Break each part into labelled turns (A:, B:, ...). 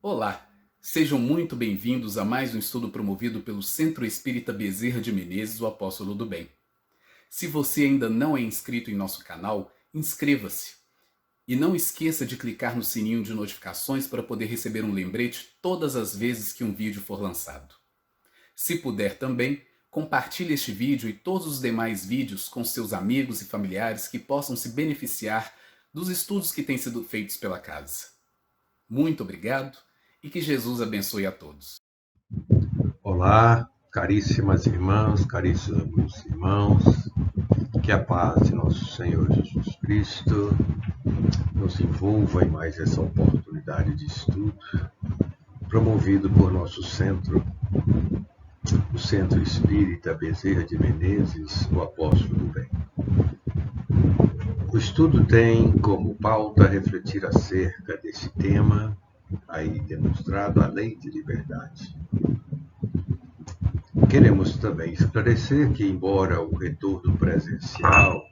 A: Olá, sejam muito bem-vindos a mais um estudo promovido pelo Centro Espírita Bezerra de Menezes, o Apóstolo do Bem. Se você ainda não é inscrito em nosso canal, inscreva-se. E não esqueça de clicar no sininho de notificações para poder receber um lembrete todas as vezes que um vídeo for lançado. Se puder também, compartilhe este vídeo e todos os demais vídeos com seus amigos e familiares que possam se beneficiar dos estudos que têm sido feitos pela casa. Muito obrigado e que Jesus abençoe a todos.
B: Olá, caríssimas irmãs, caríssimos irmãos, que a paz de nosso Senhor Jesus Cristo nos envolva em mais essa oportunidade de estudo, promovido por nosso centro, o Centro Espírita Bezerra de Menezes, o Apóstolo do Bem. O estudo tem como pauta refletir acerca desse tema, aí demonstrado, a lei de liberdade. Queremos também esclarecer que, embora o retorno presencial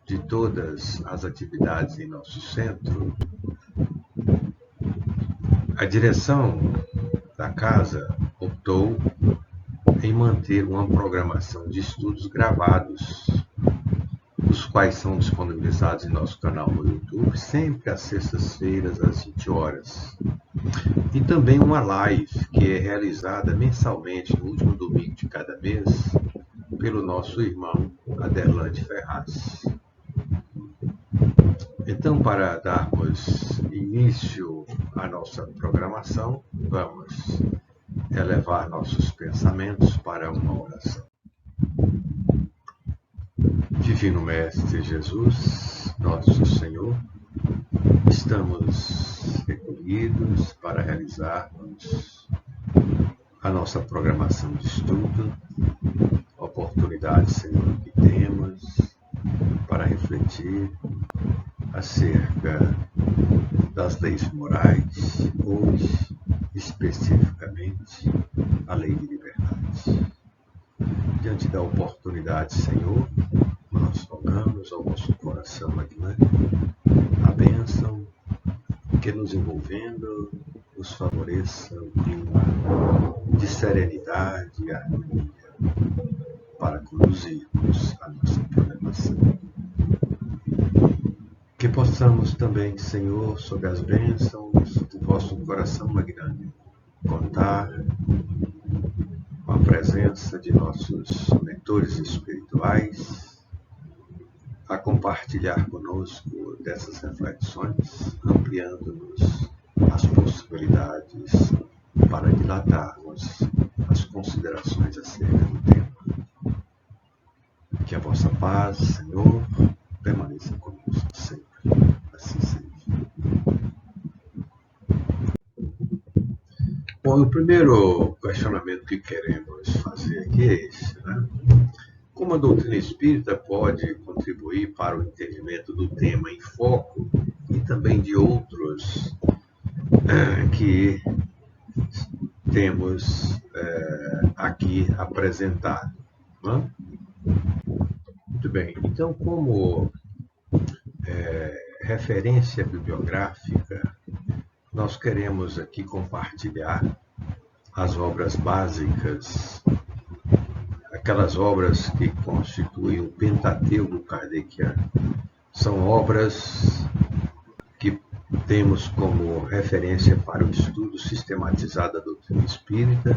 B: de todas as atividades em nosso centro, a direção da casa optou em manter uma programação de estudos gravados, os quais são disponibilizados em nosso canal no YouTube, sempre às sextas-feiras, às 20 horas. E também uma live que é realizada mensalmente no último domingo de cada mês pelo nosso irmão Aderlande Ferraz. Então, para darmos início à nossa programação, vamos elevar nossos pensamentos para uma oração. Divino Mestre Jesus, nosso Senhor, estamos recolhidos para realizarmos a nossa programação de estudo, oportunidade, Senhor, que temos para refletir acerca das leis morais, hoje, especificamente, a lei de liberdade. Diante da oportunidade, Senhor, nós rogamos ao vosso coração magnânimo a bênção que, nos envolvendo, nos favoreça um clima de serenidade e harmonia para conduzirmos a nossa programação. Que possamos também, Senhor, sob as bênçãos do vosso coração magnânimo, contar com a presença de nossos mentores espirituais, a compartilhar conosco dessas reflexões, ampliando-nos as possibilidades para dilatarmos as considerações acerca do tema. Que a vossa paz, Senhor, permaneça conosco sempre. Assim seja. Bom, o primeiro questionamento que queremos fazer aqui é esse, né? Como a doutrina espírita pode contribuir para o entendimento do tema em foco e também de outros que temos aqui apresentado, né? Muito bem, então, como referência bibliográfica, nós queremos aqui compartilhar as obras básicas, aquelas obras que constituem o Pentateuco kardeciano. São obras que temos como referência para o estudo sistematizado da doutrina espírita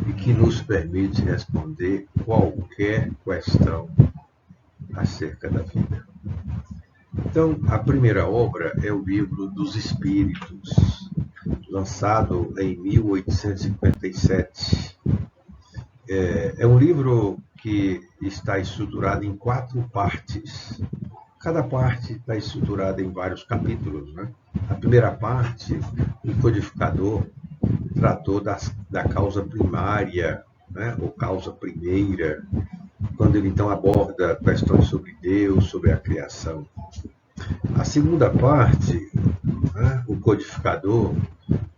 B: e que nos permite responder qualquer questão acerca da vida. Então, a primeira obra é o Livro dos Espíritos, lançado em 1857. É um livro que está estruturado em 4 partes. Cada parte está estruturada em vários capítulos, né? A primeira parte, o codificador tratou da causa primária, né? Ou causa primeira, quando ele então aborda questões sobre Deus, sobre a criação. A segunda parte, né, o codificador,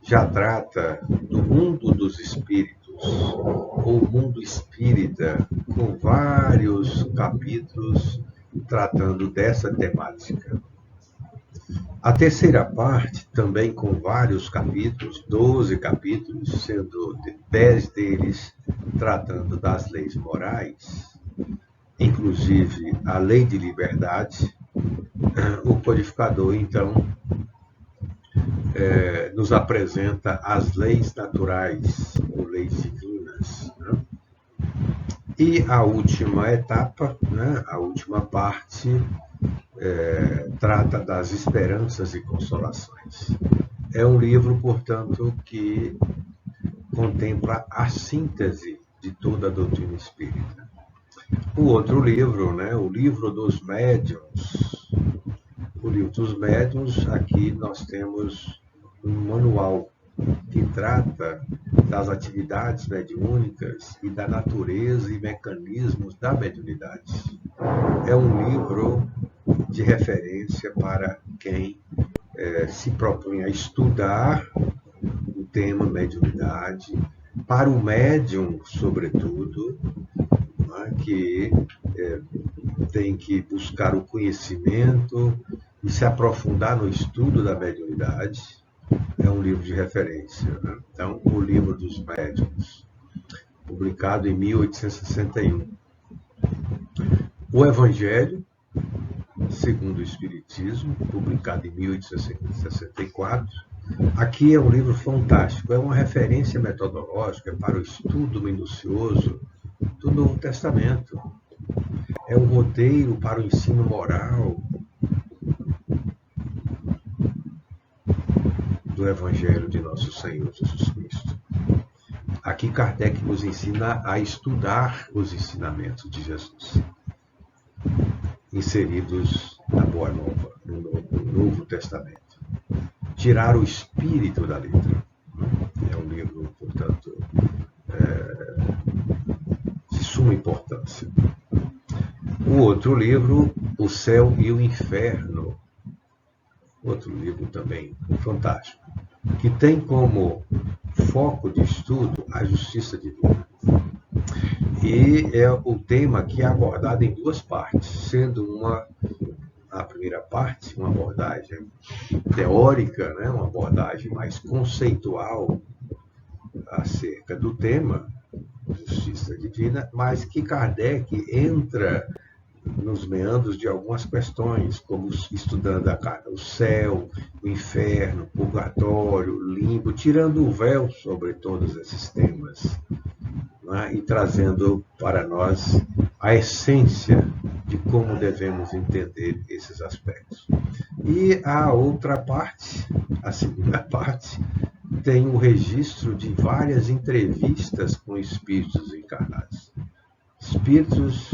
B: já trata do mundo dos espíritos, ou mundo espírita, com vários capítulos tratando dessa temática. A terceira parte, também com vários capítulos, 12 capítulos, sendo 10 deles tratando das leis morais, inclusive a lei de liberdade. O codificador, então, nos apresenta as leis naturais, ou leis divinas, né? E a última etapa, né, a última parte, trata das esperanças e consolações. É um livro, portanto, que contempla a síntese de toda a doutrina espírita. O outro livro, né, o Livro dos Médiuns. O Livro dos Médiuns, aqui nós temos um manual que trata das atividades mediúnicas e da natureza e mecanismos da mediunidade. É um livro de referência para quem se propõe a estudar o tema mediunidade, para o médium, sobretudo, né, que tem que buscar o conhecimento e se aprofundar no estudo da mediunidade. É um livro de referência, né? Então, o Livro dos Médiuns, publicado em 1861. O Evangelho segundo o Espiritismo, publicado em 1864. Aqui é um livro fantástico, é uma referência metodológica para o estudo minucioso do Novo Testamento. É um roteiro para o ensino moral do Evangelho de Nosso Senhor Jesus Cristo. Aqui Kardec nos ensina a estudar os ensinamentos de Jesus, inseridos na Boa Nova, no Novo Testamento. Tirar o espírito da letra. É um livro, portanto, de suma importância. O outro livro, O Céu e o Inferno, outro livro também fantástico, que tem como foco de estudo a justiça divina. E é o tema que é abordado em duas partes, sendo a primeira parte, uma abordagem teórica, né, uma abordagem mais conceitual acerca do tema, justiça divina, mas que Kardec entra nos meandros de algumas questões, como estudando o céu, o inferno, o purgatório, o limbo, tirando o véu sobre todos esses temas, né, e trazendo para nós a essência de como devemos entender esses aspectos. E a outra parte, a segunda parte, tem o registro de várias entrevistas com espíritos encarnados. Espíritos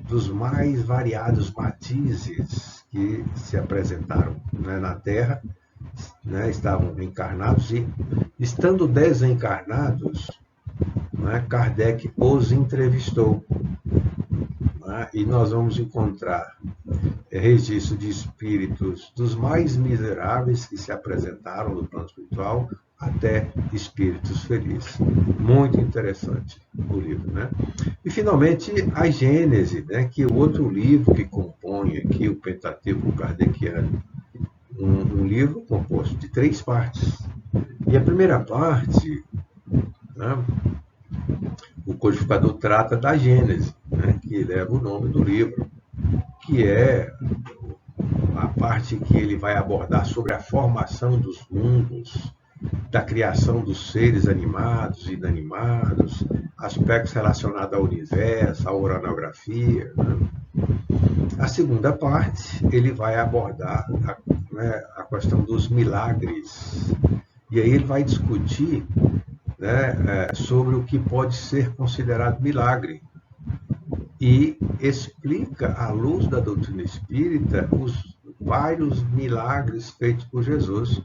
B: dos mais variados matizes que se apresentaram, né, na Terra, né, estavam encarnados e, estando desencarnados, né, Kardec os entrevistou. Né, e nós vamos encontrar registro de espíritos dos mais miseráveis que se apresentaram no plano espiritual até espíritos felizes. Muito interessante o livro, né? E, finalmente, a Gênese, né, que é o outro livro que compõe aqui o Pentateuco Kardeciano. Um livro composto de 3 partes. E a primeira parte, né, o codificador trata da Gênese, né, que leva o nome do livro, que é a parte que ele vai abordar sobre a formação dos mundos, da criação dos seres animados e inanimados, aspectos relacionados ao universo, à oranografia, né? A segunda parte, ele vai abordar a questão dos milagres. E aí ele vai discutir, né, sobre o que pode ser considerado milagre. E explica, à luz da doutrina espírita, os vários milagres feitos por Jesus.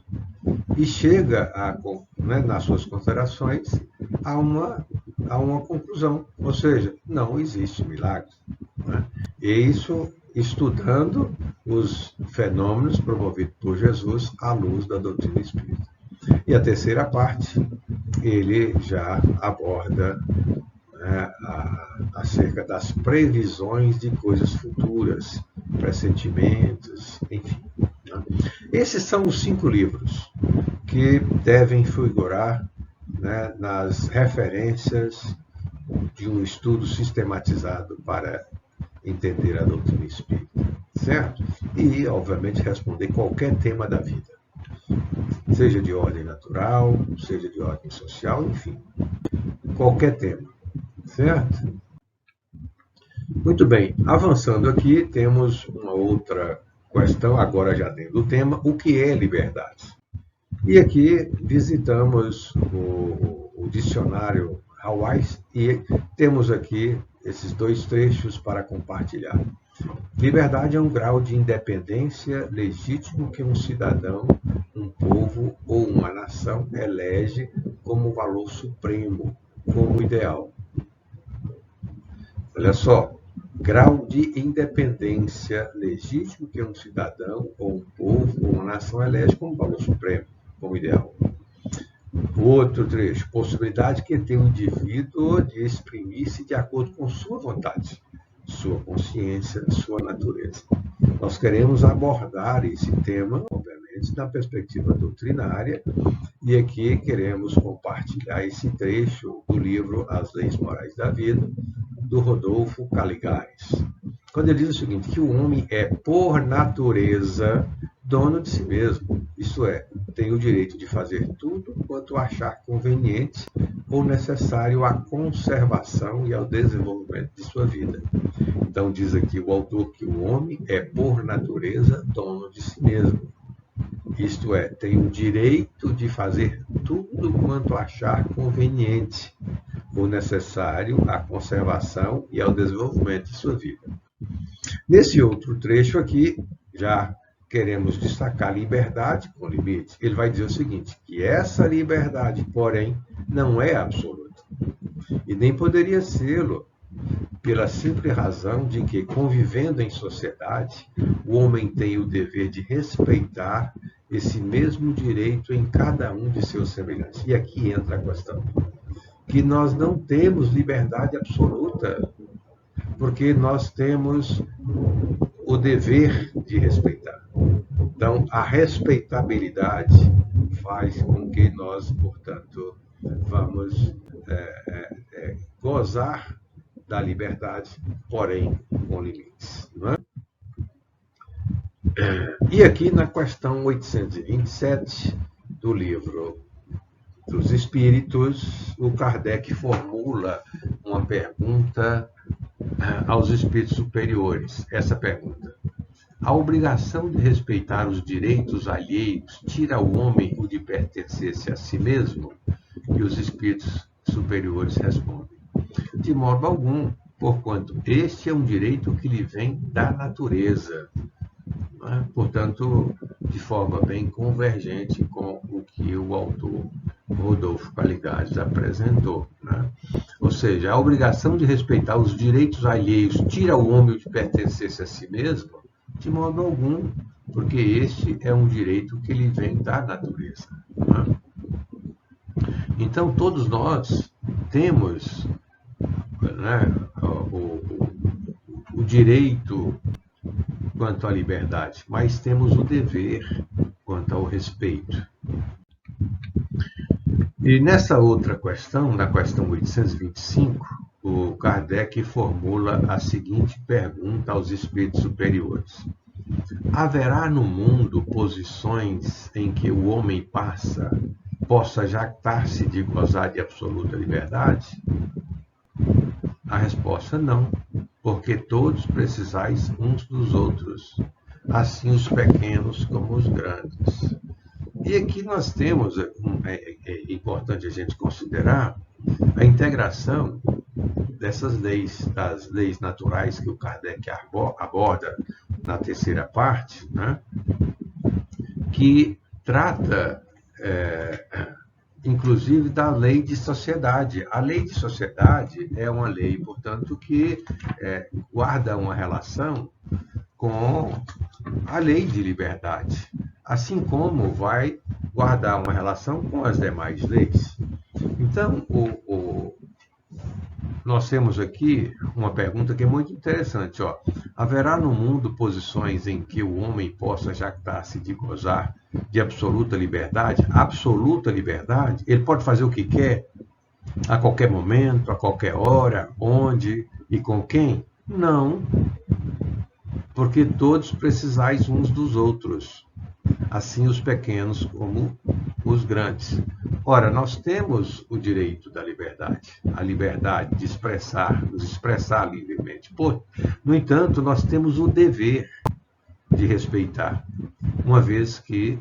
B: E chega, nas suas considerações, a uma conclusão. Ou seja, não existe milagre. Né? E isso estudando os fenômenos promovidos por Jesus à luz da doutrina espírita. E a terceira parte, ele já aborda, né, acerca das previsões de coisas futuras, pressentimentos, enfim. Né? Esses são os 5 livros que devem figurar, né, nas referências de um estudo sistematizado para entender a doutrina espírita, certo? E, obviamente, responder qualquer tema da vida, seja de ordem natural, seja de ordem social, enfim, qualquer tema, certo? Muito bem, avançando aqui, temos uma outra questão, agora já dentro do tema: o que é liberdade? E aqui visitamos o dicionário Hawais e temos aqui esses 2 trechos para compartilhar. Liberdade é um grau de independência legítimo que um cidadão, um povo ou uma nação elege como valor supremo, como ideal. Olha só, grau de independência legítimo que um cidadão, ou um povo, ou uma nação elege como valor supremo, como ideal. Outro trecho, possibilidade que tem o indivíduo de exprimir-se de acordo com sua vontade, sua consciência, sua natureza. Nós queremos abordar esse tema, obviamente, na perspectiva doutrinária, e aqui queremos compartilhar esse trecho do livro As Leis Morais da Vida, do Rodolfo Caligares. Quando ele diz o seguinte, que o homem é, por natureza, dono de si mesmo, isto é, tem o direito de fazer tudo quanto achar conveniente ou necessário à conservação e ao desenvolvimento de sua vida. Então diz aqui o autor que o homem é, por natureza, dono de si mesmo. Isto é, tem o direito de fazer tudo quanto achar conveniente ou necessário à conservação e ao desenvolvimento de sua vida. Nesse outro trecho aqui, já queremos destacar liberdade com limite. Ele vai dizer o seguinte, que essa liberdade, porém, não é absoluta. E nem poderia ser-lo, pela simples razão de que, convivendo em sociedade, o homem tem o dever de respeitar esse mesmo direito em cada um de seus semelhantes. E aqui entra a questão, que nós não temos liberdade absoluta, porque nós temos o dever de respeitar. Então, a respeitabilidade faz com que nós, portanto, vamos gozar da liberdade, porém com limites. Não é? E aqui na questão 827 do livro dos Espíritos, o Kardec formula uma pergunta aos espíritos superiores. Essa pergunta: a obrigação de respeitar os direitos alheios tira ao homem o de pertencer-se a si mesmo? E os espíritos superiores respondem: de modo algum, porquanto este é um direito que lhe vem da natureza. Portanto, de forma bem convergente com o que o autor Rodolfo Caligares apresentou. Né? Ou seja, a obrigação de respeitar os direitos alheios tira o homem de pertencer-se a si mesmo? De modo algum, porque este é um direito que lhe vem da natureza. Né? Então, todos nós temos, né, o direito quanto à liberdade, mas temos o dever quanto ao respeito. E nessa outra questão, na questão 825, o Kardec formula a seguinte pergunta aos espíritos superiores: haverá no mundo posições em que o homem possa jactar-se de gozar de absoluta liberdade? A resposta não, porque todos precisais uns dos outros, assim os pequenos como os grandes. E aqui nós temos, é importante a gente considerar, a integração dessas leis, das leis naturais que o Kardec aborda na terceira parte, né, que trata, inclusive, da lei de sociedade. A lei de sociedade é uma lei, portanto, que guarda uma relação com a lei de liberdade, assim como vai guardar uma relação com as demais leis. Então, nós temos aqui uma pergunta que é muito interessante. Ó. Haverá no mundo posições em que o homem possa jactar-se de gozar de absoluta liberdade? Absoluta liberdade? Ele pode fazer o que quer, a qualquer momento, a qualquer hora, onde e com quem? Não, porque todos precisais uns dos outros, assim os pequenos como os grandes. Ora, nós temos o direito da liberdade, a liberdade de nos expressar livremente. No entanto, nós temos o dever de respeitar, uma vez que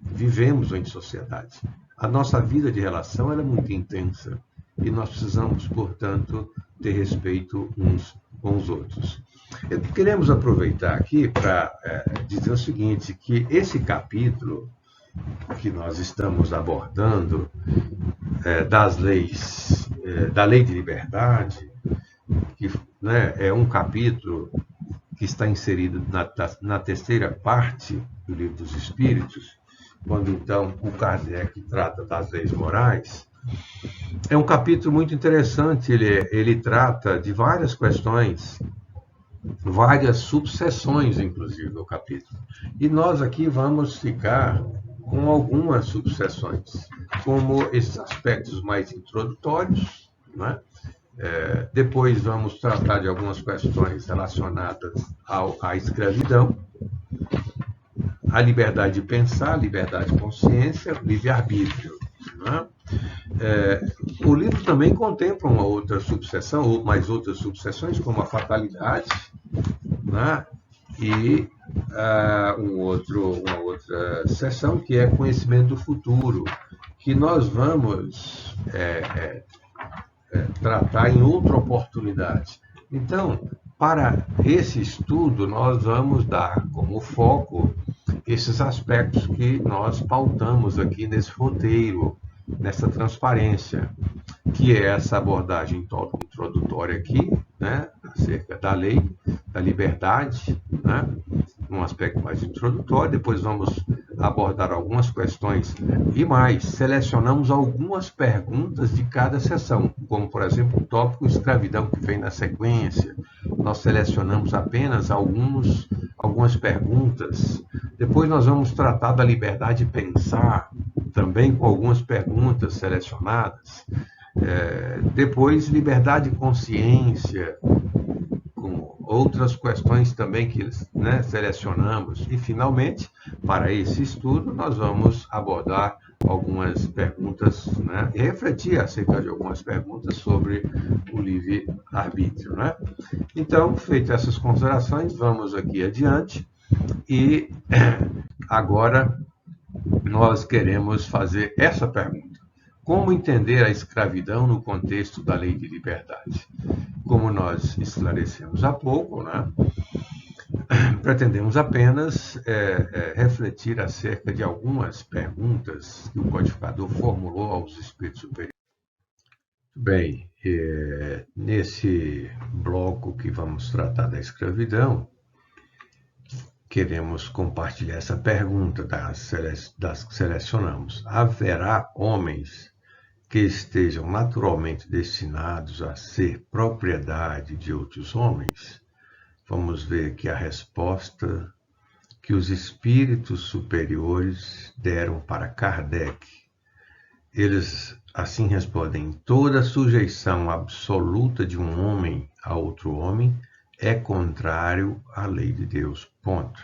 B: vivemos em sociedade. A nossa vida de relação é muito intensa e nós precisamos, portanto, ter respeito uns com os outros. Queremos aproveitar aqui para dizer o seguinte, que esse capítulo que nós estamos abordando das leis, da lei de liberdade, que é um capítulo que está inserido na terceira parte do Livro dos Espíritos, quando então o Kardec trata das leis morais. É um capítulo muito interessante, ele trata de várias questões, várias subseções, inclusive, do capítulo. E nós aqui vamos ficar com algumas subseções, como esses aspectos mais introdutórios, né? Depois vamos tratar de algumas questões relacionadas à escravidão, à liberdade de pensar, à liberdade de consciência, livre-arbítrio. Né? O livro também contempla uma outra subseção, ou mais outras subseções, como a fatalidade, né? E uma outra seção que é conhecimento do futuro, que nós vamos tratar em outra oportunidade. Então, para esse estudo, nós vamos dar como foco esses aspectos que nós pautamos aqui nesse roteiro, nessa transparência, que é essa abordagem introdutória aqui, né, acerca da lei, da liberdade, né, um aspecto mais introdutório. Depois vamos abordar algumas questões e mais, selecionamos algumas perguntas de cada sessão, como, por exemplo, o tópico escravidão, que vem na sequência. Nós selecionamos apenas algumas perguntas. Depois nós vamos tratar da liberdade de pensar, também com algumas perguntas selecionadas. Depois, liberdade de consciência, com outras questões também que selecionamos. E, finalmente, para esse estudo, nós vamos abordar algumas perguntas, e refletir acerca de algumas perguntas sobre o livre-arbítrio. Então, feitas essas considerações, vamos aqui adiante. E agora nós queremos fazer essa pergunta. Como entender a escravidão no contexto da lei de liberdade? Como nós esclarecemos há pouco, pretendemos apenas refletir acerca de algumas perguntas que o codificador formulou aos espíritos superiores. Bem, nesse bloco que vamos tratar da escravidão, queremos compartilhar essa pergunta das que selecionamos. Haverá homens que estejam naturalmente destinados a ser propriedade de outros homens? Vamos ver aqui a resposta que os espíritos superiores deram para Kardec. Eles assim respondem: toda sujeição absoluta de um homem a outro homem é contrário à lei de Deus. Ponto.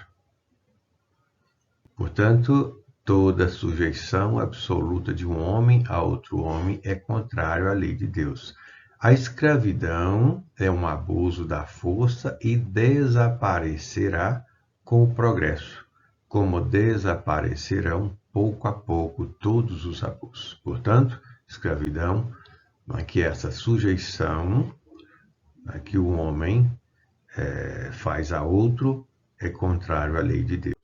B: Portanto, toda sujeição absoluta de um homem a outro homem é contrário à lei de Deus. A escravidão é um abuso da força e desaparecerá com o progresso, como desaparecerão pouco a pouco todos os abusos. Portanto, escravidão, que é essa sujeição que o homem faz a outro, é contrário à lei de Deus.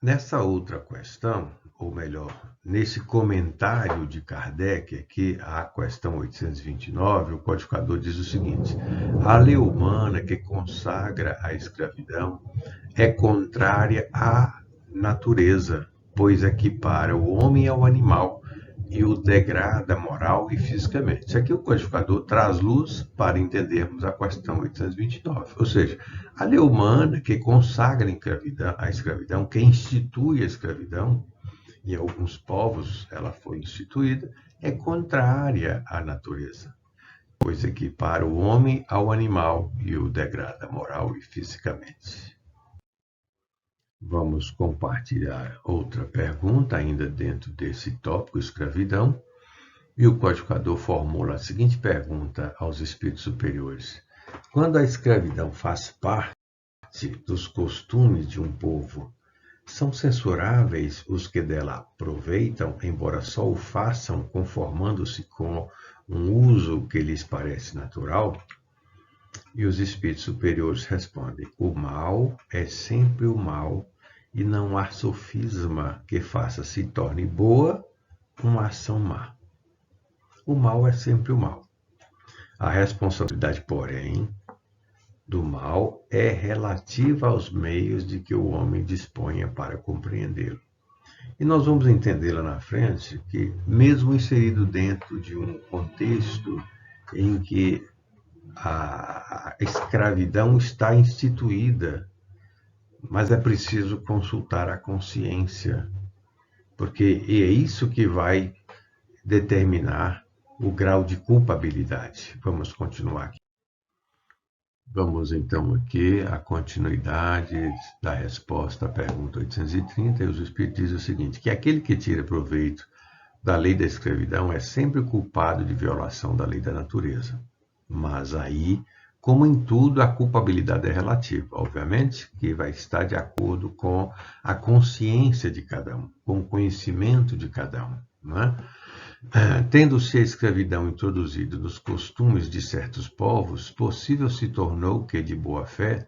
B: Nessa outra questão, ou melhor, nesse comentário de Kardec, aqui à questão 829, o codificador diz o seguinte: a lei humana que consagra a escravidão é contrária à natureza, pois equipara o homem ao animal, e o degrada moral e fisicamente. Isso aqui o codificador traz luz para entendermos a questão 829, ou seja, a lei humana que consagra a escravidão, que institui a escravidão, em alguns povos ela foi instituída, é contrária à natureza, pois equipara o homem ao animal e o degrada moral e fisicamente. Vamos compartilhar outra pergunta, ainda dentro desse tópico escravidão, e o codificador formula a seguinte pergunta aos espíritos superiores: quando a escravidão faz parte dos costumes de um povo, são censuráveis os que dela aproveitam, embora só o façam conformando-se com um uso que lhes parece natural? E os espíritos superiores respondem: o mal é sempre o mal, e não há sofisma que faça se torne boa uma ação má. O mal é sempre o mal. A responsabilidade, porém, do mal é relativa aos meios de que o homem disponha para compreendê-lo. E nós vamos entender lá na frente que, mesmo inserido dentro de um contexto em que a escravidão está instituída, mas é preciso consultar a consciência, porque é isso que vai determinar o grau de culpabilidade. Vamos continuar aqui. Vamos então aqui a continuidade da resposta à pergunta 830, e os Espíritos dizem o seguinte, que aquele que tira proveito da lei da escravidão é sempre culpado de violação da lei da natureza. Mas aí, como em tudo, a culpabilidade é relativa. Obviamente que vai estar de acordo com a consciência de cada um, com o conhecimento de cada um, não é? Tendo-se a escravidão introduzida nos costumes de certos povos, possível se tornou que, de boa fé,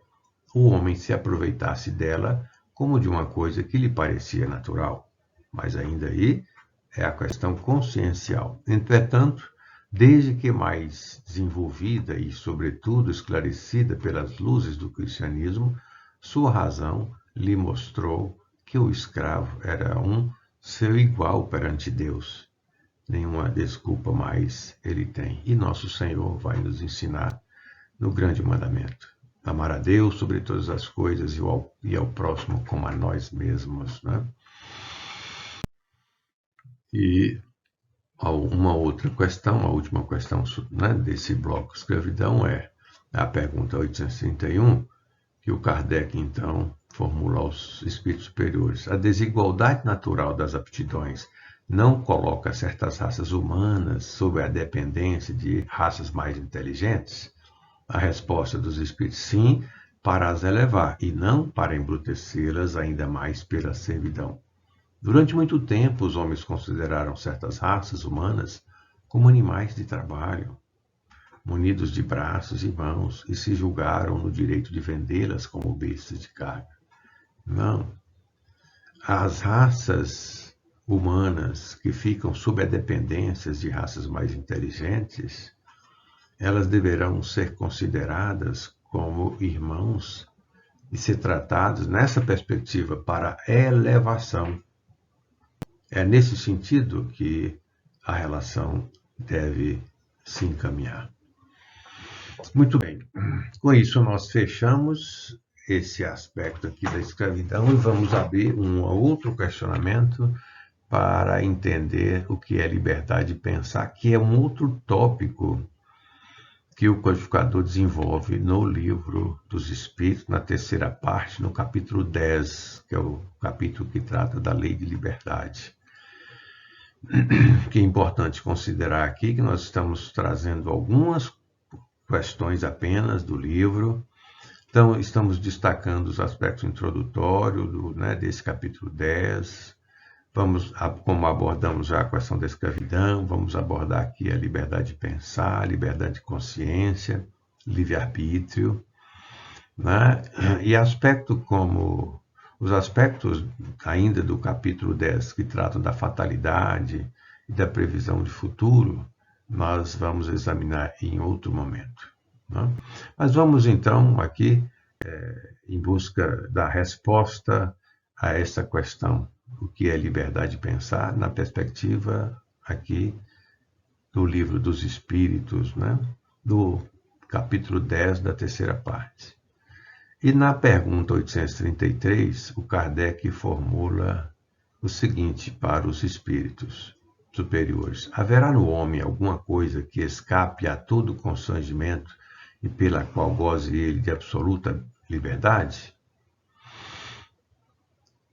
B: o homem se aproveitasse dela como de uma coisa que lhe parecia natural. Mas ainda aí é a questão consciencial. Entretanto, desde que mais desenvolvida e, sobretudo, esclarecida pelas luzes do cristianismo, sua razão lhe mostrou que o escravo era um seu igual perante Deus. Nenhuma desculpa mais ele tem. E nosso Senhor vai nos ensinar no grande mandamento: amar a Deus sobre todas as coisas e ao próximo como a nós mesmos, né? E uma outra questão, a última questão, né, desse bloco escravidão é a pergunta 831, que o Kardec, então, formula aos espíritos superiores. A desigualdade natural das aptidões não coloca certas raças humanas sob a dependência de raças mais inteligentes? A resposta dos espíritos: sim, para as elevar, e não para embrutecê-las ainda mais pela servidão. Durante muito tempo, os homens consideraram certas raças humanas como animais de trabalho, munidos de braços e mãos, e se julgaram no direito de vendê-las como bestas de carga. Não. As raças humanas que ficam sob a dependência de raças mais inteligentes, elas deverão ser consideradas como irmãos e ser tratados nessa perspectiva para elevação. É nesse sentido que a relação deve se encaminhar. Muito bem. Com isso, nós fechamos esse aspecto aqui da escravidão e vamos abrir um outro questionamento para entender o que é liberdade de pensar, que é um outro tópico que o codificador desenvolve no Livro dos Espíritos, na terceira parte, no capítulo 10, que é o capítulo que trata da lei de liberdade. Que é importante considerar aqui que nós estamos trazendo algumas questões apenas do livro. Então, estamos destacando os aspectos introdutórios desse capítulo 10. Como abordamos já a questão da escravidão, vamos abordar aqui a liberdade de pensar, liberdade de consciência, livre-arbítrio, né? E os aspectos ainda do capítulo 10 que tratam da fatalidade e da previsão de futuro, nós vamos examinar em outro momento, né? Mas vamos então aqui em busca da resposta a essa questão: o que é liberdade de pensar na perspectiva aqui do Livro dos Espíritos, né? Do capítulo 10 da terceira parte. E na pergunta 833, o Kardec formula o seguinte para os espíritos superiores: haverá no homem alguma coisa que escape a todo constrangimento e pela qual goze ele de absoluta liberdade?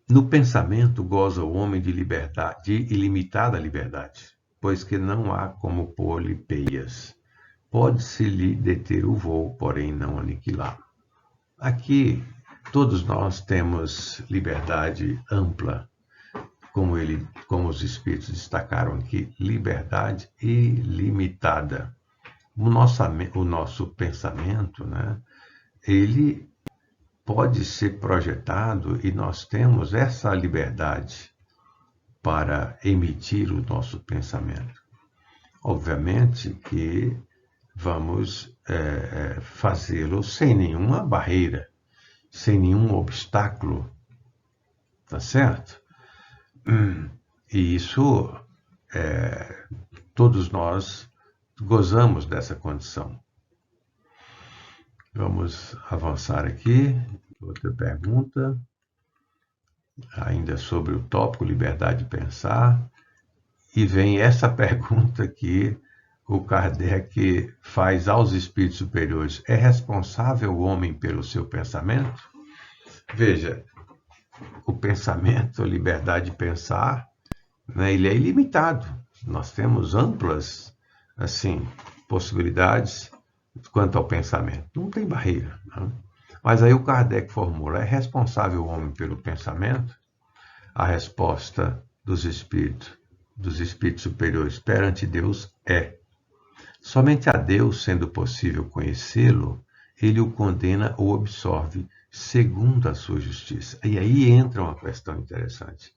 B: No pensamento goza o homem de liberdade, de ilimitada liberdade, pois que não há como pôr-lhe peias. Pode-se-lhe deter o voo, porém não aniquilá-lo. Aqui, todos nós temos liberdade ampla, como os espíritos destacaram aqui, liberdade ilimitada. O nosso pensamento, né, ele pode ser projetado e nós temos essa liberdade para emitir o nosso pensamento. Obviamente que vamos fazê-lo sem nenhuma barreira, sem nenhum obstáculo, tá certo? E isso, todos nós gozamos dessa condição. Vamos avançar aqui. Outra pergunta, ainda sobre o tópico liberdade de pensar. E vem essa pergunta que o Kardec faz aos espíritos superiores: é responsável o homem pelo seu pensamento? Veja, o pensamento, a liberdade de pensar, né, ele é ilimitado. Nós temos amplas, assim, possibilidades quanto ao pensamento. Não tem barreira, né? Mas aí o Kardec formula: é responsável o homem pelo pensamento? A resposta dos espíritos superiores perante Deus é. Somente a Deus, sendo possível conhecê-lo, ele o condena ou absorve segundo a sua justiça. E aí entra uma questão interessante,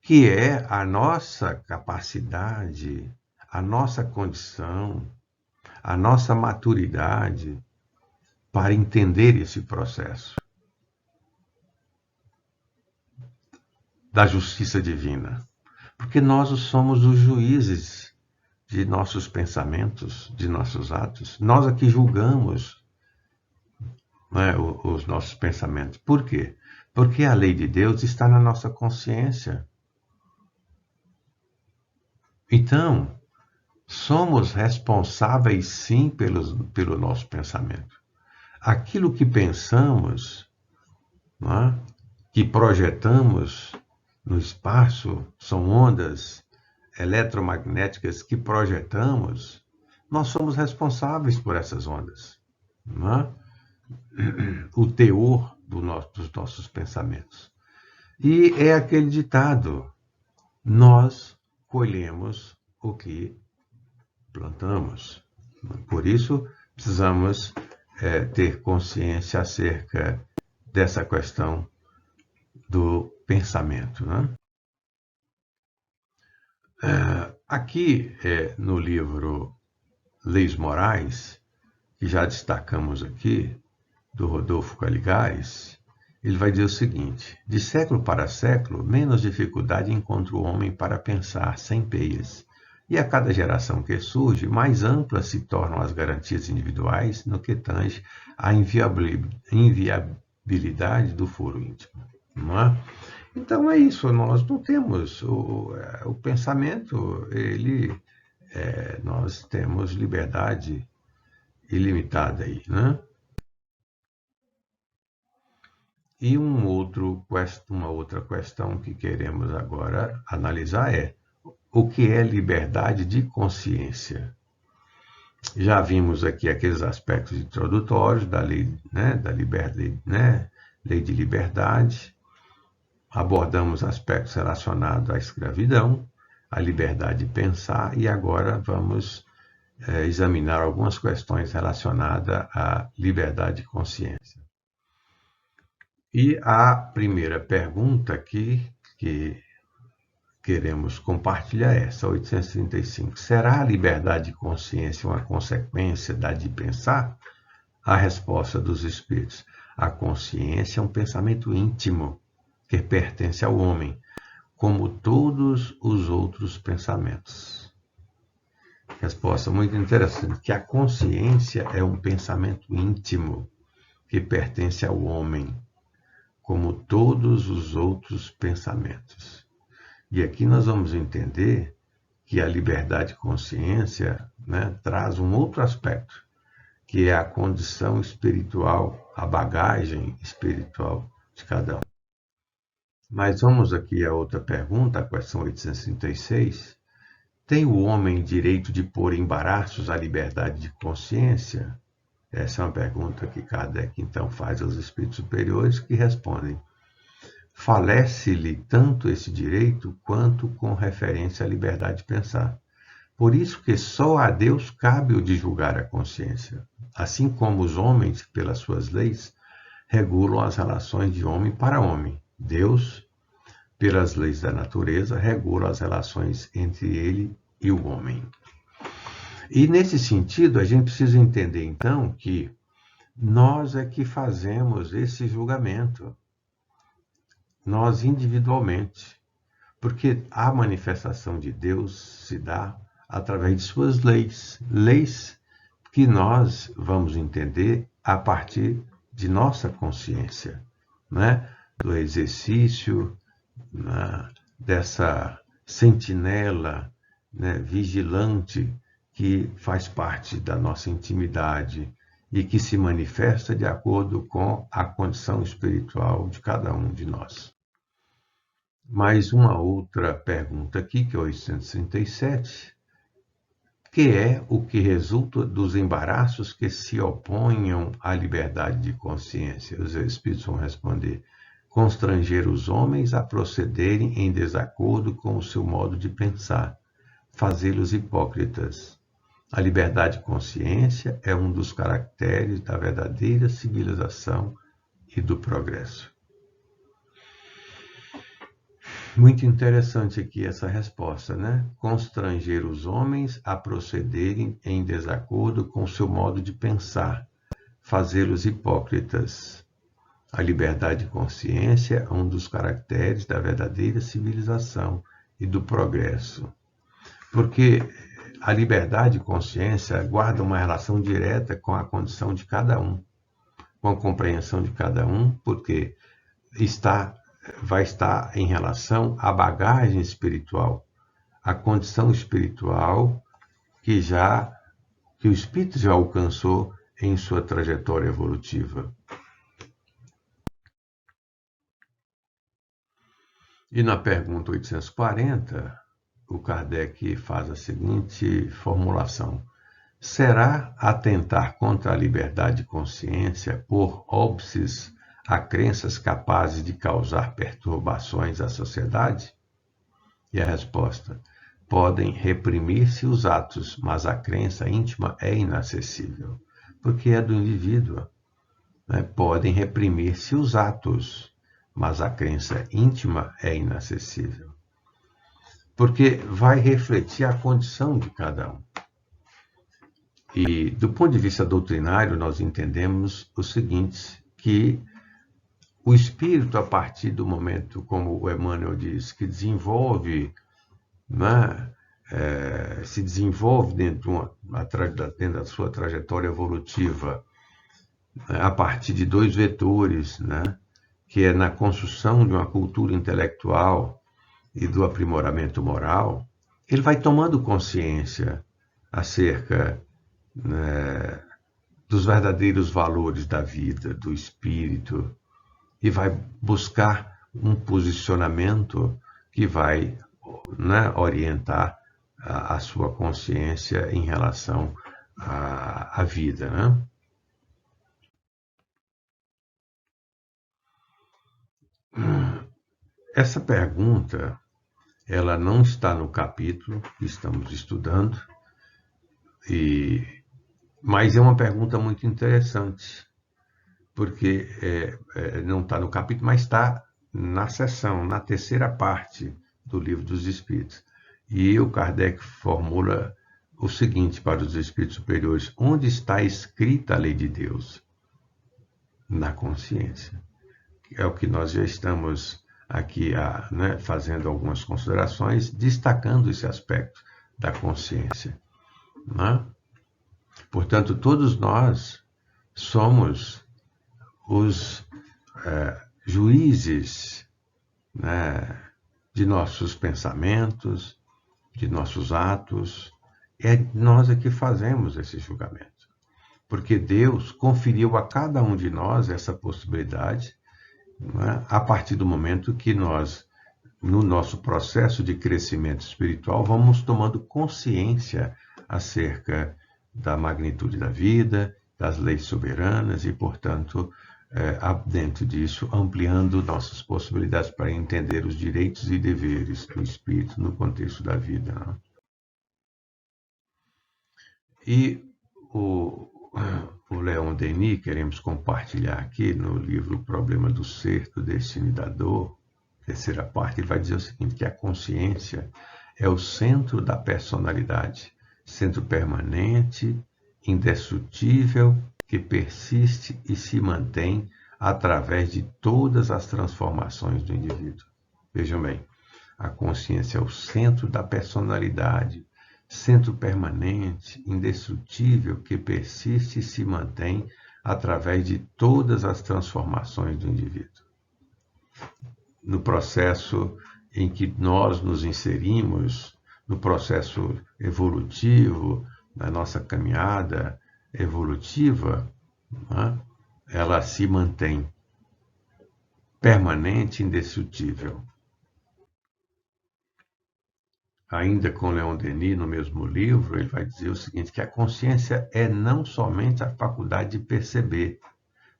B: que é a nossa capacidade, a nossa condição, a nossa maturidade para entender esse processo da justiça divina. Porque nós somos os juízes de nossos pensamentos, de nossos atos. Nós aqui julgamos, né, os nossos pensamentos. Por quê? Porque a lei de Deus está na nossa consciência. Então, somos responsáveis, sim, pelo nosso pensamento. Aquilo que pensamos, né, que projetamos no espaço, são ondas eletromagnéticas que projetamos, nós somos responsáveis por essas ondas, não é? O teor dos nossos pensamentos. E é aquele ditado: nós colhemos o que plantamos. Por isso, precisamos ter consciência acerca dessa questão do pensamento, né? Aqui no livro Leis Morais, que já destacamos aqui, do Rodolfo Caligás, ele vai dizer o seguinte: de século para século, menos dificuldade encontra o homem para pensar sem peias. E a cada geração que surge, mais amplas se tornam as garantias individuais no que tange à inviabilidade do foro íntimo. Não é? Então é isso, nós não temos o pensamento, nós temos liberdade ilimitada aí, né? E uma outra questão que queremos agora analisar é: o que é liberdade de consciência? Já vimos aqui aqueles aspectos introdutórios da lei, né, da liberdade, né, lei de liberdade. Abordamos aspectos relacionados à escravidão, à liberdade de pensar, e agora vamos examinar algumas questões relacionadas à liberdade de consciência. E a primeira pergunta aqui que queremos compartilhar é essa, 835. Será a liberdade de consciência uma consequência da de pensar? A resposta dos espíritos: a consciência é um pensamento íntimo que pertence ao homem. como todos os outros pensamentos. Resposta muito interessante, que a consciência é um pensamento íntimo que pertence ao homem, como todos os outros pensamentos. E aqui nós vamos entender que a liberdade de consciência, né, traz um outro aspecto, que é a condição espiritual, a bagagem espiritual de cada um. Mas vamos aqui a outra pergunta, a questão 836. Tem o homem direito de pôr embaraços à liberdade de consciência? Essa é uma pergunta que Kardec então faz aos espíritos superiores, que respondem: falece-lhe tanto esse direito quanto com referência à liberdade de pensar. Por isso que só a Deus cabe o de julgar a consciência, assim como os homens, pelas suas leis, regulam as relações de homem para homem. Deus, pelas leis da natureza, regula as relações entre ele e o homem. E nesse sentido, a gente precisa entender então que nós é que fazemos esse julgamento, nós individualmente, porque a manifestação de Deus se dá através de suas leis, leis que nós vamos entender a partir de nossa consciência, né? Do exercício, né? Dessa sentinela, né? Vigilante que faz parte da nossa intimidade e que se manifesta de acordo com a condição espiritual de cada um de nós. Mais uma outra pergunta aqui, que é 837, que é o que resulta dos embaraços que se oponham à liberdade de consciência. Os Espíritos vão responder: constranger os homens a procederem em desacordo com o seu modo de pensar, fazê-los hipócritas. A liberdade de consciência é um dos caracteres da verdadeira civilização e do progresso. Muito interessante aqui essa resposta, né? Constranger os homens a procederem em desacordo com o seu modo de pensar, fazê-los hipócritas. A liberdade de consciência é um dos caracteres da verdadeira civilização e do progresso. Porque a liberdade de consciência guarda uma relação direta com a condição de cada um, com a compreensão de cada um, porque vai estar em relação à bagagem espiritual, à condição espiritual que o espírito já alcançou em sua trajetória evolutiva. E na pergunta 840, o Kardec faz a seguinte formulação: será atentar contra a liberdade de consciência por óbices a crenças capazes de causar perturbações à sociedade? E a resposta: podem reprimir-se os atos, mas a crença íntima é inacessível, porque é do indivíduo. Né? Podem reprimir-se os atos, mas a crença íntima é inacessível, porque vai refletir a condição de cada um. E do ponto de vista doutrinário, nós entendemos o seguinte, que o espírito, a partir do momento, como o Emmanuel diz, que desenvolve, né, se desenvolve dentro da sua trajetória evolutiva, né, a partir de dois vetores, né, que é na construção de uma cultura intelectual e do aprimoramento moral, ele vai tomando consciência acerca, né, dos verdadeiros valores da vida, do espírito, e vai buscar um posicionamento que vai, né, orientar a sua consciência em relação à vida, né? Essa pergunta, ela não está no capítulo que estamos estudando, mas é uma pergunta muito interessante, porque não está no capítulo, mas está na seção, na terceira parte do Livro dos Espíritos. E o Kardec formula o seguinte para os espíritos superiores: onde está escrita a lei de Deus? Na consciência. É o que nós já estamos aqui, né, fazendo algumas considerações, destacando esse aspecto da consciência, né? Portanto, todos nós somos os juízes, né, de nossos pensamentos, de nossos atos. É nós que fazemos esse julgamento, porque Deus conferiu a cada um de nós essa possibilidade, né, a partir do momento que nós, no nosso processo de crescimento espiritual, vamos tomando consciência acerca da magnitude da vida, das leis soberanas e, portanto, dentro disso, ampliando nossas possibilidades para entender os direitos e deveres do espírito no contexto da vida, né? E o Leon Denis, queremos compartilhar aqui no livro O Problema do Ser, do Destino e da Dor, terceira parte, ele vai dizer o seguinte, que a consciência é o centro da personalidade, centro permanente, indestrutível, que persiste e se mantém através de todas as transformações do indivíduo. Vejam bem, a consciência é o centro da personalidade, centro permanente, indestrutível, que persiste e se mantém através de todas as transformações do indivíduo. No processo em que nós nos inserimos, no processo evolutivo, na nossa caminhada evolutiva, né, ela se mantém permanente e indestrutível. Ainda com Leon Denis, no mesmo livro, ele vai dizer o seguinte, que a consciência é não somente a faculdade de perceber,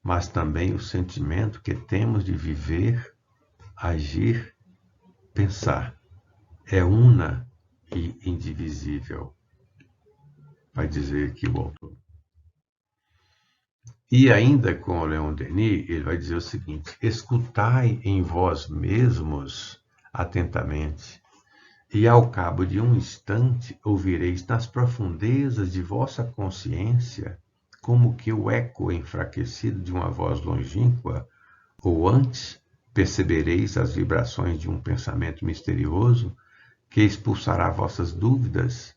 B: mas também o sentimento que temos de viver, agir, pensar. É una e indivisível, vai dizer aqui o autor. E ainda com o Leon Denis, ele vai dizer o seguinte, escutai em vós mesmos atentamente, e ao cabo de um instante ouvireis nas profundezas de vossa consciência, como que o eco enfraquecido de uma voz longínqua, ou antes percebereis as vibrações de um pensamento misterioso que expulsará vossas dúvidas,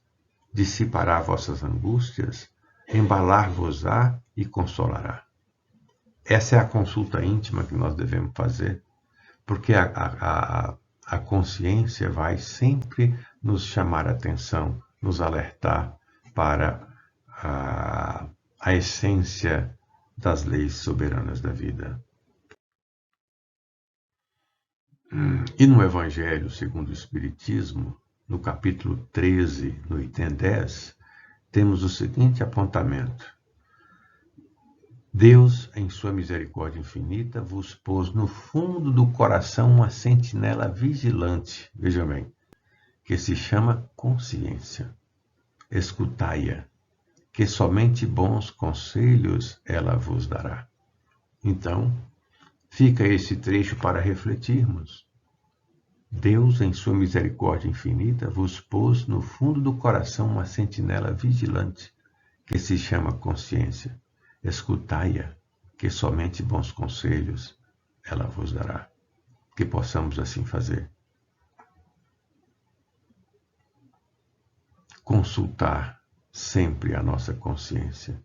B: dissipará vossas angústias, embalar-vos-á e consolará. Essa é a consulta íntima que nós devemos fazer, porque a consciência vai sempre nos chamar a atenção, nos alertar para a essência das leis soberanas da vida. E no Evangelho segundo o Espiritismo, no capítulo 13, no item 10, temos o seguinte apontamento. Deus, em sua misericórdia infinita, vos pôs no fundo do coração uma sentinela vigilante, veja bem, que se chama consciência. Escutai-a, que somente bons conselhos ela vos dará. Então, fica esse trecho para refletirmos. Deus, em sua misericórdia infinita, vos pôs no fundo do coração uma sentinela vigilante, que se chama consciência. Escutai-a, que somente bons conselhos ela vos dará. Que possamos assim fazer. Consultar sempre a nossa consciência.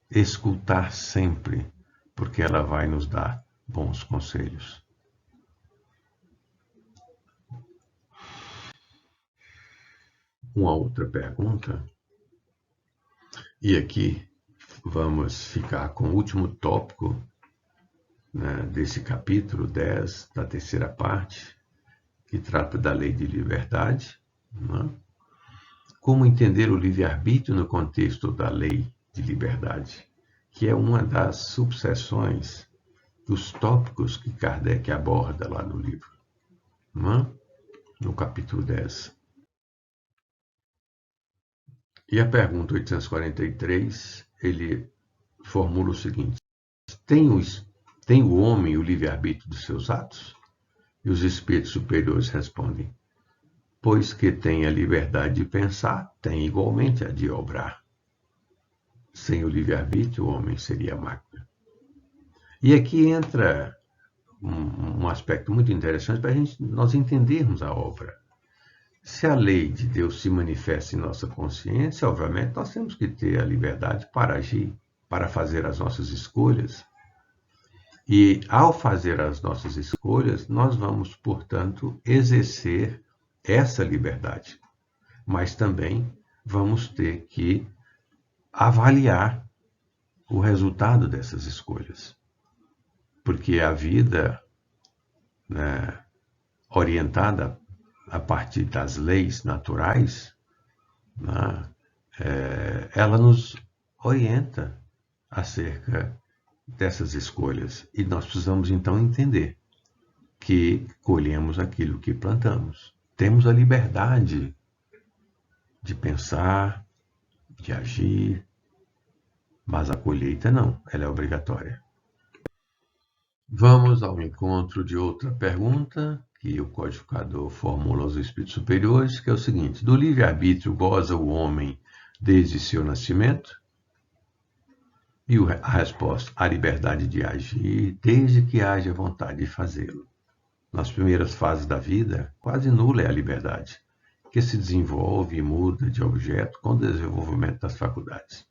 B: Escutar sempre, porque ela vai nos dar bons conselhos. Uma outra pergunta, e aqui vamos ficar com o último tópico, né, desse capítulo 10, da terceira parte, que trata da lei de liberdade, né? Como entender o livre-arbítrio no contexto da lei de liberdade, que é uma das subseções dos tópicos que Kardec aborda lá no livro, né? No capítulo 10. E a pergunta 843, ele formula o seguinte, tem o homem o livre-arbítrio dos seus atos? E os espíritos superiores respondem, pois que tem a liberdade de pensar, tem igualmente a de obrar. Sem o livre-arbítrio, o homem seria máquina. E aqui entra um aspecto muito interessante para nós entendermos a obra. Se a lei de Deus se manifesta em nossa consciência, obviamente nós temos que ter a liberdade para agir, para fazer as nossas escolhas. E ao fazer as nossas escolhas, nós vamos, portanto, exercer essa liberdade. Mas também vamos ter que avaliar o resultado dessas escolhas. Porque a vida, né, orientada a partir das leis naturais, né, ela nos orienta acerca dessas escolhas. E nós precisamos então entender que colhemos aquilo que plantamos. Temos a liberdade de pensar, de agir, mas a colheita não, ela é obrigatória. Vamos ao encontro de outra pergunta que o codificador formula aos espíritos superiores, que é o seguinte: do livre-arbítrio goza o homem desde seu nascimento? E a resposta: a liberdade de agir, desde que haja vontade de fazê-lo. Nas primeiras fases da vida, quase nula é a liberdade, que se desenvolve e muda de objeto com o desenvolvimento das faculdades.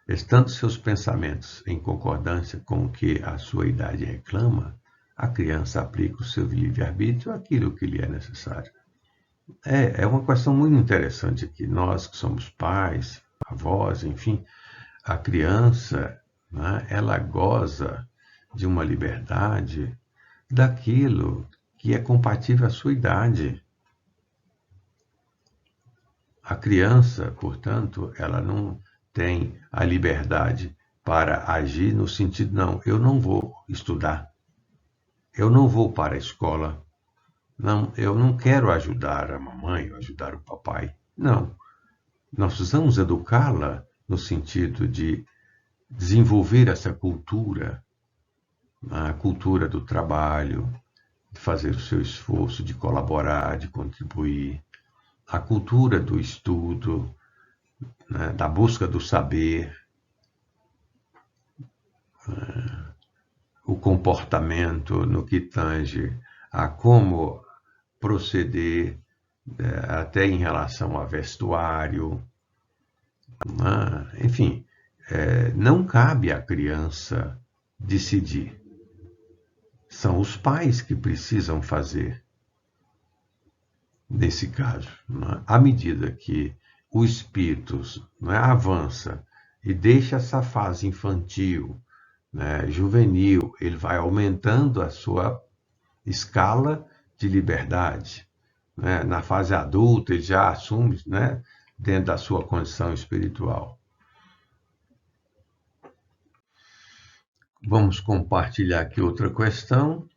B: Estando seus pensamentos em concordância com o que a sua idade reclama, a criança aplica o seu livre-arbítrio àquilo que lhe é necessário. É uma questão muito interessante aqui. Nós que somos pais, avós, enfim, a criança, né, ela goza de uma liberdade daquilo que é compatível à sua idade. A criança, portanto, ela não tem a liberdade para agir no sentido, não, eu não vou estudar, eu não vou para a escola, não, eu não quero ajudar a mamãe ou ajudar o papai. Não, nós precisamos educá-la no sentido de desenvolver essa cultura, a cultura do trabalho, de fazer o seu esforço, de colaborar, de contribuir, a cultura do estudo, né, da busca do saber, o comportamento no que tange a como proceder, até em relação a vestuário, enfim, não cabe à criança decidir. São os pais que precisam fazer. Nesse caso, à medida que o espírito avança e deixa essa fase infantil, juvenil, ele vai aumentando a sua escala de liberdade. Na fase adulta, ele já assume, dentro da sua condição espiritual. Vamos compartilhar aqui outra questão.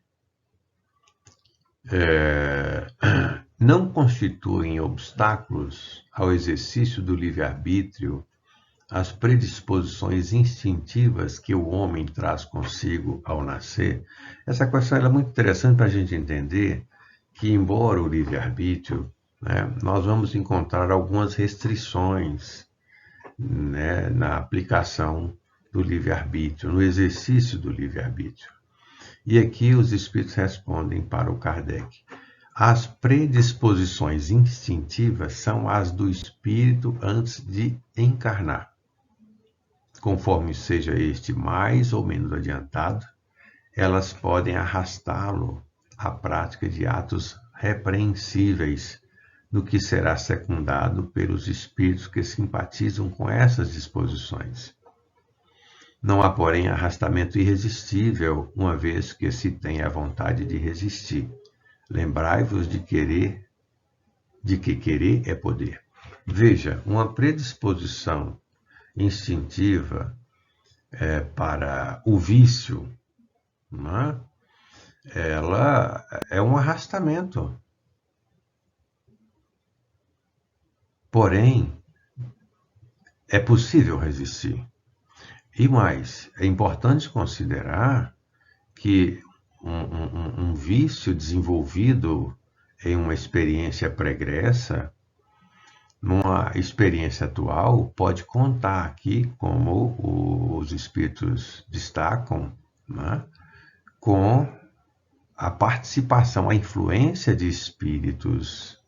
B: Não constituem obstáculos ao exercício do livre-arbítrio as predisposições instintivas que o homem traz consigo ao nascer? Essa questão é muito interessante para a gente entender que, embora o livre-arbítrio, nós vamos encontrar algumas restrições, na aplicação do livre-arbítrio, no exercício do livre-arbítrio. E aqui os espíritos respondem para o Kardec: as predisposições instintivas são as do espírito antes de encarnar. Conforme seja este mais ou menos adiantado, elas podem arrastá-lo à prática de atos repreensíveis, no que será secundado pelos espíritos que simpatizam com essas disposições. Não há, porém, arrastamento irresistível, uma vez que se tem a vontade de resistir. Lembrai-vos de que querer é poder. Veja, uma predisposição instintiva para o vício, ela é um arrastamento. Porém, é possível resistir. E mais, é importante considerar que um vício desenvolvido em uma experiência pregressa, numa experiência atual, pode contar aqui, como os espíritos destacam, com a participação, a influência de espíritos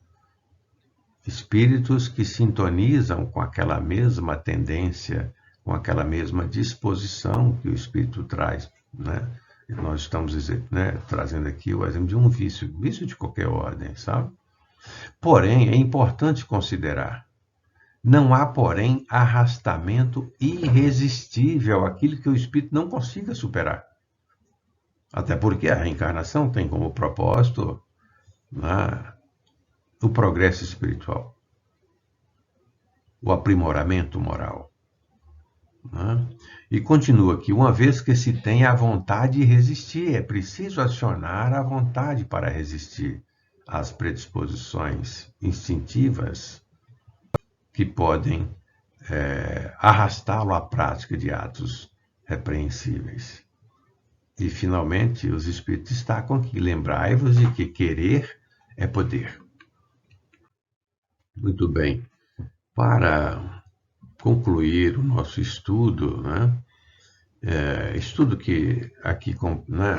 B: que sintonizam com aquela mesma tendência, com aquela mesma disposição que o espírito traz, né? Nós estamos, né, trazendo aqui o exemplo de um vício de qualquer ordem, sabe? Porém, é importante considerar, não há, porém, arrastamento irresistível, aquilo que o espírito não consiga superar. Até porque a reencarnação tem como propósito, né, o progresso espiritual, o aprimoramento moral. Né? E continua aqui, uma vez que se tem a vontade de resistir, é preciso acionar a vontade para resistir às predisposições instintivas que podem arrastá-lo à prática de atos repreensíveis. E, finalmente, os espíritos destacam que lembrai-vos de que querer é poder. Muito bem. Para concluir o nosso estudo, né? Estudo que aqui, né,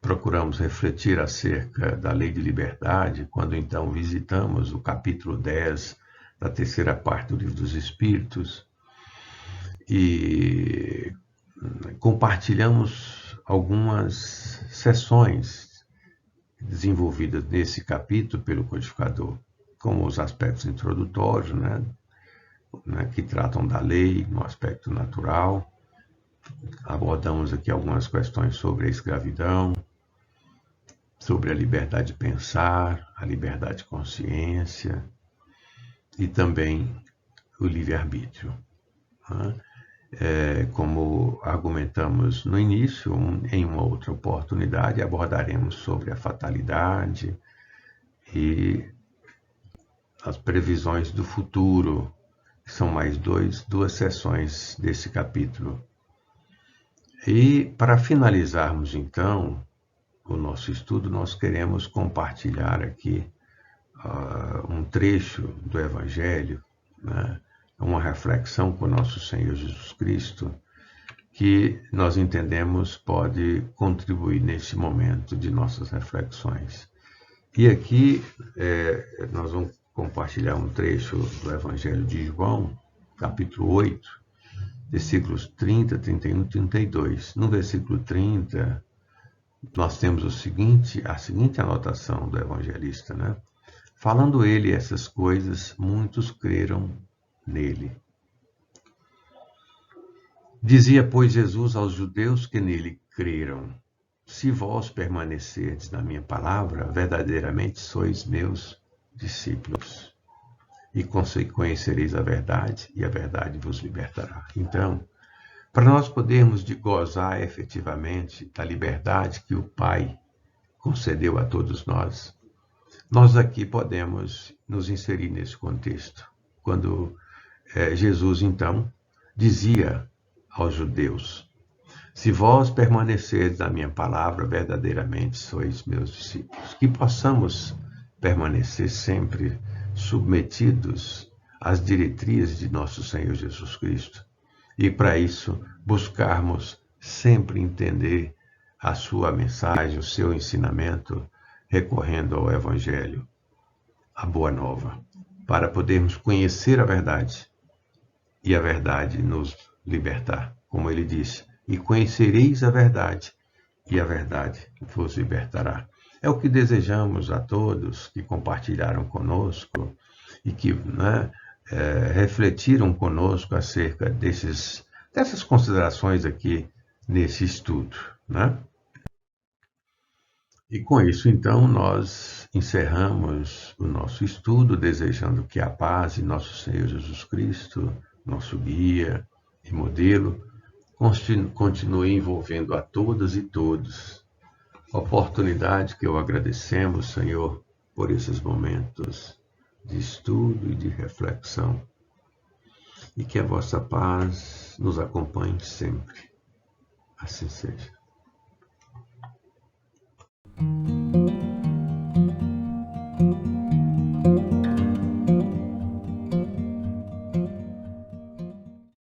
B: procuramos refletir acerca da lei de liberdade, quando então visitamos o capítulo 10 da terceira parte do Livro dos Espíritos e compartilhamos algumas sessões desenvolvidas nesse capítulo pelo codificador, como os aspectos introdutórios, né, que tratam da lei no aspecto natural. Abordamos aqui algumas questões sobre a escravidão, sobre a liberdade de pensar, a liberdade de consciência e também o livre-arbítrio. Como argumentamos no início, em uma outra oportunidade, abordaremos sobre a fatalidade e as previsões do futuro, que são mais duas sessões desse capítulo. E para finalizarmos, então, o nosso estudo, nós queremos compartilhar aqui um trecho do Evangelho, né, uma reflexão com o nosso Senhor Jesus Cristo, que nós entendemos pode contribuir nesse momento de nossas reflexões. E aqui nós vamos compartilhar um trecho do Evangelho de João, capítulo 8, versículos 30, 31 e 32. No versículo 30, nós temos a seguinte anotação do evangelista, né? Falando ele essas coisas, muitos creram nele. Dizia, pois, Jesus aos judeus que nele creram: se vós permanecerdes na minha palavra, verdadeiramente sois meus discípulos, e conhecereis a verdade, e a verdade vos libertará. Então, para nós podermos gozar efetivamente da liberdade que o Pai concedeu a todos nós, nós aqui podemos nos inserir nesse contexto. Quando Jesus, então, dizia aos judeus: se vós permanecerdes na minha palavra, verdadeiramente sois meus discípulos. Que possamos permanecer sempre submetidos às diretrizes de nosso Senhor Jesus Cristo. E para isso, buscarmos sempre entender a sua mensagem, o seu ensinamento, recorrendo ao Evangelho, a Boa Nova, para podermos conhecer a verdade e a verdade nos libertar. Como ele disse, e conhecereis a verdade, e a verdade vos libertará. É o que desejamos a todos que compartilharam conosco e que, né, refletiram conosco acerca dessas considerações aqui nesse estudo, né? E com isso, então, nós encerramos o nosso estudo, desejando que a paz de nosso Senhor Jesus Cristo, nosso guia e modelo, continue envolvendo a todas e todos. Oportunidade que eu agradecemos, Senhor, por esses momentos de estudo e de reflexão. E que a vossa paz nos acompanhe sempre. Assim seja.